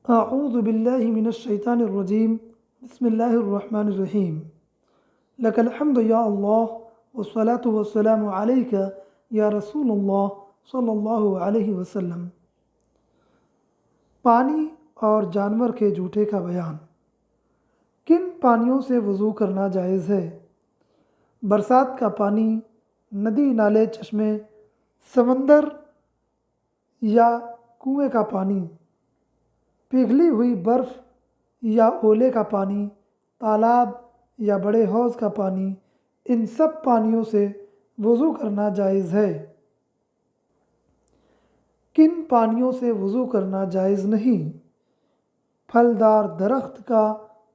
اعوذ باللہ من الشیطان الرجیم بسم اللہ الرحمن الرحیم لک الحمد یا اللہ والصلاة والسلام علیک یا رسول اللہ صلی اللہ علیہ وسلم۔ پانی اور جانور کے جھوٹے کا بیان۔ کن پانیوں سے وضو کرنا جائز ہے؟ برسات کا پانی، ندی نالے چشمے، سمندر یا کنویں کا پانی، پگھلی ہوئی برف یا اولے کا پانی، تالاب یا بڑے حوض کا پانی، ان سب پانیوں سے وضو کرنا جائز ہے۔ کن پانیوں سے وضو کرنا جائز نہیں؟ پھلدار درخت کا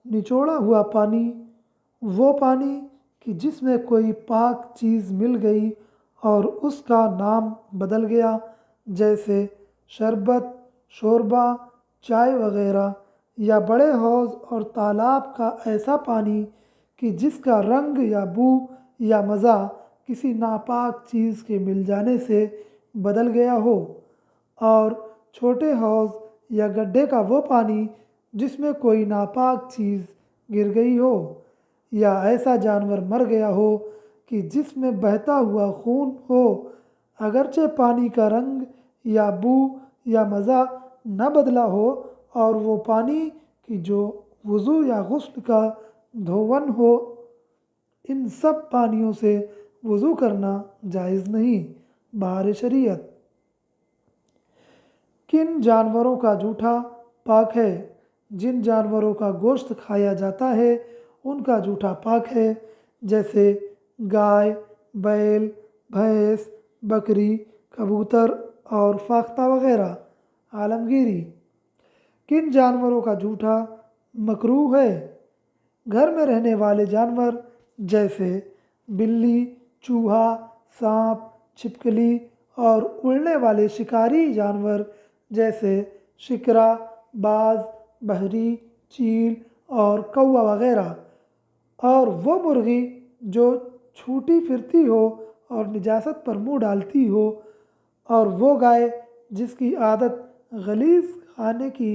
نچوڑا ہوا پانی، وہ پانی کہ جس میں کوئی پاک چیز مل گئی اور اس کا نام بدل گیا، جیسے شربت، شوربہ، چائے وغیرہ، یا بڑے حوض اور تالاب کا ایسا پانی کہ جس کا رنگ یا بو یا مزہ کسی ناپاک چیز کے مل جانے سے بدل گیا ہو، اور چھوٹے حوض یا گڈھے کا وہ پانی جس میں کوئی ناپاک چیز گر گئی ہو، یا ایسا جانور مر گیا ہو کہ جس میں بہتا ہوا خون ہو، اگرچہ پانی کا رنگ یا بو یا مزہ نہ بدلا ہو، اور وہ پانی کہ جو وضو یا غسل کا دھون ہو، ان سب پانیوں سے وضو کرنا جائز نہیں بہار شریعت۔ کن جانوروں کا جوٹھا پاک ہے؟ جن جانوروں کا گوشت کھایا جاتا ہے ان کا جوٹھا پاک ہے، جیسے گائے، بیل، بھینس، بکری، کبوتر اور فاختہ وغیرہ۔ عالمگیری۔ کن جانوروں کا جوٹھا مکروہ ہے؟ گھر میں رہنے والے جانور جیسے بلی، چوہا، سانپ، چھپکلی، اور اڑنے والے شکاری جانور جیسے شکرا، باز، بھری، چیل اور کوا وغیرہ، اور وہ مرغی جو چھوٹی پھرتی ہو اور نجاست پر منہ ڈالتی ہو، اور وہ گائے جس کی عادت غلیظ کھانے کی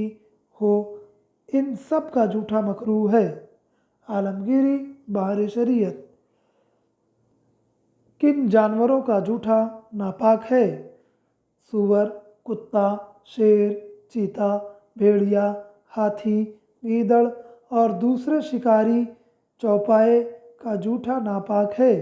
ہو، ان سب کا جوٹھا مکروہ ہے۔ عالمگیری بہار شریعت۔ کن جانوروں کا جوٹھا ناپاک ہے؟ سور، کتا، شیر، چیتا، بھیڑیا، ہاتھی، گیدڑ اور دوسرے شکاری چوپائے کا جوٹھا ناپاک ہے۔